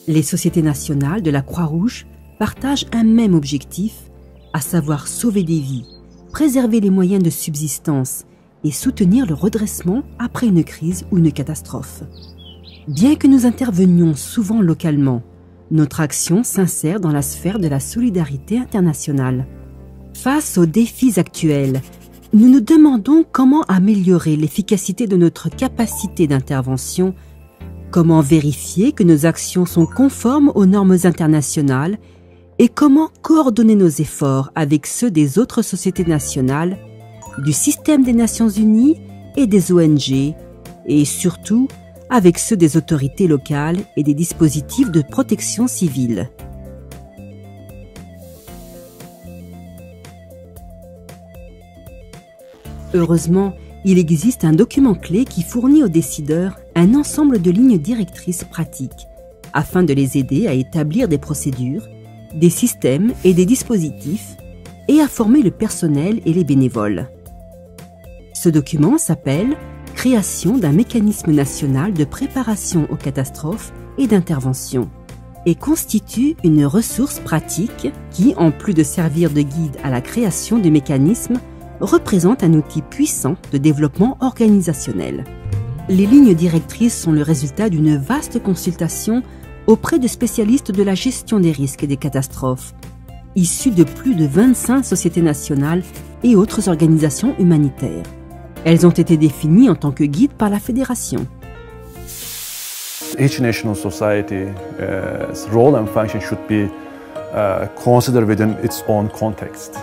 Les sociétés nationales de la Croix-Rouge partagent un même objectif, à savoir sauver des vies, préserver les moyens de subsistance et soutenir le redressement après une crise ou une catastrophe. Bien que nous intervenions souvent localement, notre action s'insère dans la sphère de la solidarité internationale. Face aux défis actuels, nous nous demandons comment améliorer l'efficacité de notre capacité d'intervention, comment vérifier que nos actions sont conformes aux normes internationales et comment coordonner nos efforts avec ceux des autres sociétés nationales, du système des Nations Unies et des ONG, et surtout avec ceux des autorités locales et des dispositifs de protection civile. Heureusement, il existe un document clé qui fournit aux décideurs un ensemble de lignes directrices pratiques afin de les aider à établir des procédures, des systèmes et des dispositifs et à former le personnel et les bénévoles. Ce document s'appelle « Création d'un mécanisme national de préparation aux catastrophes et d'intervention » et constitue une ressource pratique qui, en plus de servir de guide à la création du mécanisme, représente un outil puissant de développement organisationnel. Les lignes directrices sont le résultat d'une vaste consultation auprès de spécialistes de la gestion des risques et des catastrophes, issus de plus de 25 sociétés nationales et autres organisations humanitaires. Elles ont été définies en tant que guides par la Fédération. Each national society's role and function should be considered within its own context.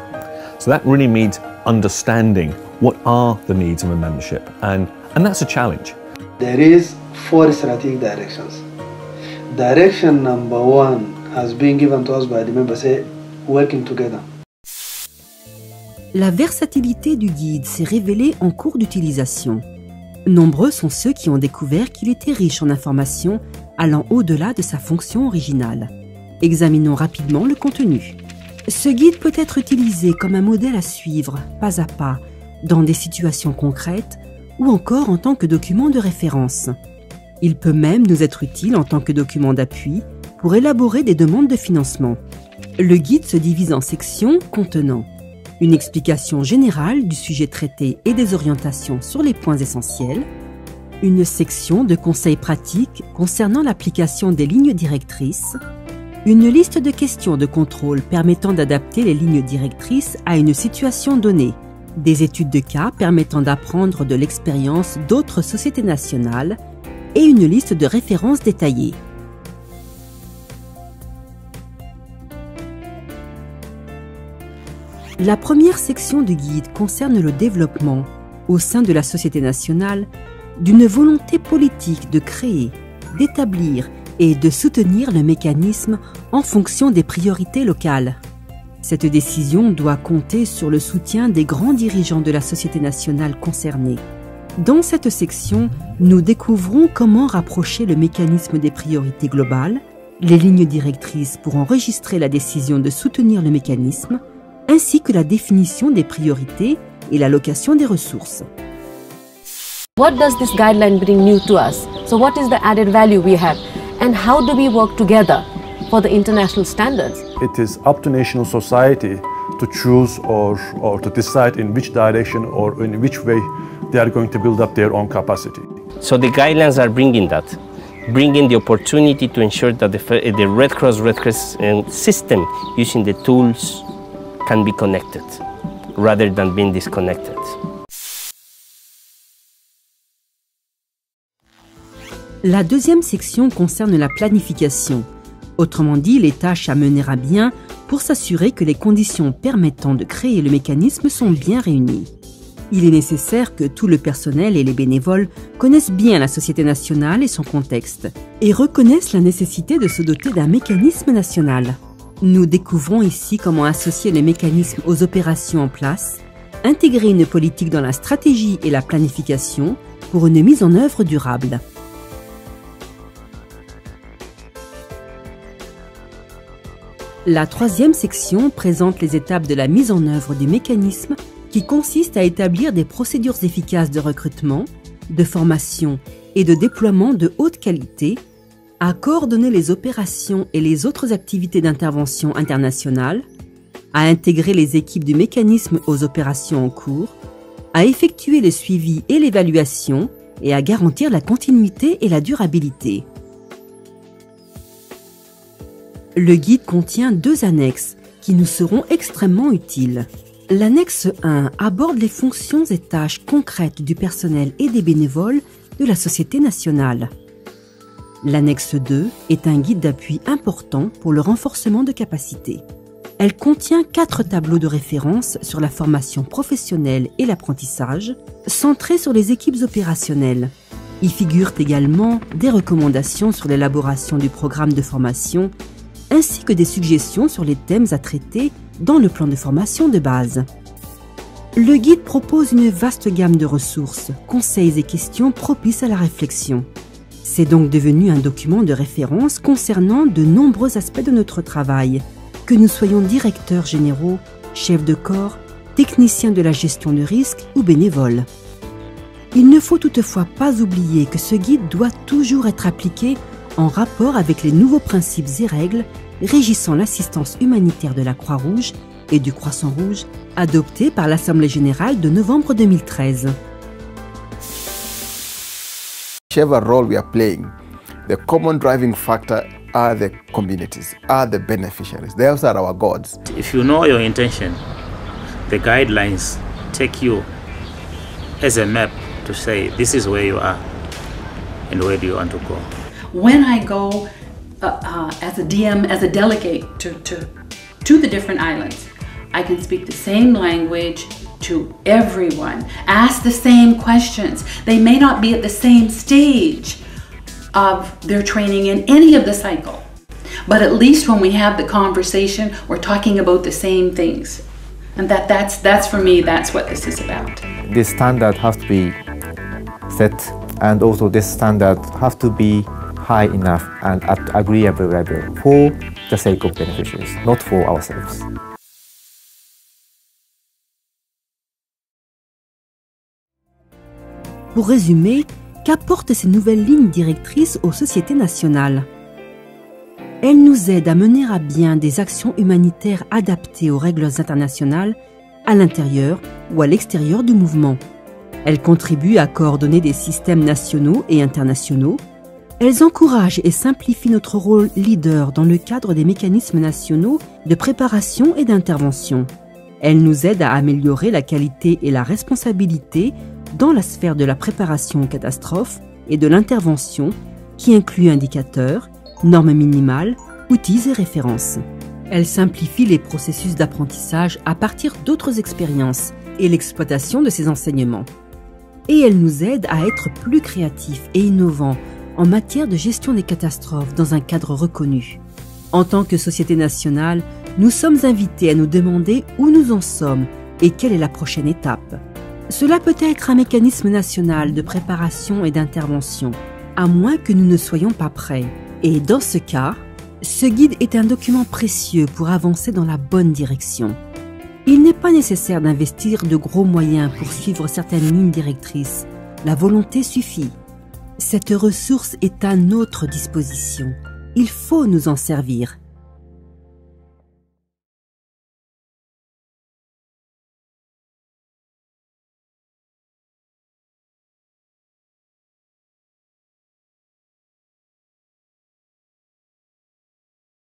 So that really means understanding what are the needs of a membership, and that's a challenge. There is 4 strategic directions. Direction number 1 has been given to us by the members, working together. La versatilité du guide s'est révélée en cours d'utilisation. Nombreux sont ceux qui ont découvert qu'il était riche en informations allant au-delà de sa fonction originale. Examinons rapidement le contenu. Ce guide peut être utilisé comme un modèle à suivre, pas à pas, dans des situations concrètes ou encore en tant que document de référence. Il peut même nous être utile en tant que document d'appui pour élaborer des demandes de financement. Le guide se divise en sections contenant une explication générale du sujet traité et des orientations sur les points essentiels, une section de conseils pratiques concernant l'application des lignes directrices, une liste de questions de contrôle permettant d'adapter les lignes directrices à une situation donnée, des études de cas permettant d'apprendre de l'expérience d'autres sociétés nationales et une liste de références détaillées. La première section du guide concerne le développement, au sein de la société nationale, d'une volonté politique de créer, d'établir et de soutenir le mécanisme en fonction des priorités locales. Cette décision doit compter sur le soutien des grands dirigeants de la société nationale concernée. Dans cette section, nous découvrons comment rapprocher le mécanisme des priorités globales, les lignes directrices pour enregistrer la décision de soutenir le mécanisme, ainsi que la définition des priorités et l'allocation des ressources. What does this guideline bring new to us? So what is the added value we have? And how do we work together for the international standards? It is up to national society to choose or to decide in which direction or in which way they are going to build up their own capacity. So the guidelines are bringing that, bringing the opportunity to ensure that the Red Cross system using the tools can be connected rather than being disconnected. La deuxième section concerne la planification, autrement dit les tâches à mener à bien pour s'assurer que les conditions permettant de créer le mécanisme sont bien réunies. Il est nécessaire que tout le personnel et les bénévoles connaissent bien la société nationale et son contexte et reconnaissent la nécessité de se doter d'un mécanisme national. Nous découvrons ici comment associer les mécanismes aux opérations en place, intégrer une politique dans la stratégie et la planification pour une mise en œuvre durable. La troisième section présente les étapes de la mise en œuvre du mécanisme qui consiste à établir des procédures efficaces de recrutement, de formation et de déploiement de haute qualité, à coordonner les opérations et les autres activités d'intervention internationale, à intégrer les équipes du mécanisme aux opérations en cours, à effectuer le suivi et l'évaluation et à garantir la continuité et la durabilité. Le guide contient 2 annexes qui nous seront extrêmement utiles. L'annexe 1 aborde les fonctions et tâches concrètes du personnel et des bénévoles de la Société nationale. L'annexe 2 est un guide d'appui important pour le renforcement de capacités. Elle contient 4 tableaux de référence sur la formation professionnelle et l'apprentissage, centrés sur les équipes opérationnelles. Y figurent également des recommandations sur l'élaboration du programme de formation, ainsi que des suggestions sur les thèmes à traiter dans le plan de formation de base. Le guide propose une vaste gamme de ressources, conseils et questions propices à la réflexion. C'est donc devenu un document de référence concernant de nombreux aspects de notre travail, que nous soyons directeurs généraux, chefs de corps, techniciens de la gestion de risque ou bénévoles. Il ne faut toutefois pas oublier que ce guide doit toujours être appliqué en rapport avec les nouveaux principes et règles régissant l'assistance humanitaire de la Croix-Rouge et du Croissant-Rouge, adoptés par l'Assemblée générale de novembre 2013. Whichever role we are playing, the common driving factor are the communities, are the beneficiaries. Those are our gods. If you know your intention, the guidelines take you as a map to say this is where you are and where do you want to go. When I go as a DM, as a delegate to the different islands, I can speak the same language to everyone, ask the same questions. They may not be at the same stage of their training in any of the cycle, but at least when we have the conversation, we're talking about the same things. And that's for me, that's what this is about. This standard has to be set, and also this standard has to be high enough and at agreeable level for the sake of beneficiaries, not for ourselves. Pour résumer, qu'apportent ces nouvelles lignes directrices aux sociétés nationales? Elles nous aident à mener à bien des actions humanitaires adaptées aux règles internationales à l'intérieur ou à l'extérieur du mouvement. Elles contribuent à coordonner des systèmes nationaux et internationaux. Elles encouragent et simplifient notre rôle leader dans le cadre des mécanismes nationaux de préparation et d'intervention. Elles nous aident à améliorer la qualité et la responsabilité dans la sphère de la préparation aux catastrophes et de l'intervention qui inclut indicateurs, normes minimales, outils et références. Elles simplifient les processus d'apprentissage à partir d'autres expériences et l'exploitation de ces enseignements. Et elles nous aident à être plus créatifs et innovants en matière de gestion des catastrophes dans un cadre reconnu. En tant que société nationale, nous sommes invités à nous demander où nous en sommes et quelle est la prochaine étape. Cela peut être un mécanisme national de préparation et d'intervention, à moins que nous ne soyons pas prêts. Et dans ce cas, ce guide est un document précieux pour avancer dans la bonne direction. Il n'est pas nécessaire d'investir de gros moyens pour suivre certaines lignes directrices. La volonté suffit. Cette ressource est à notre disposition. Il faut nous en servir.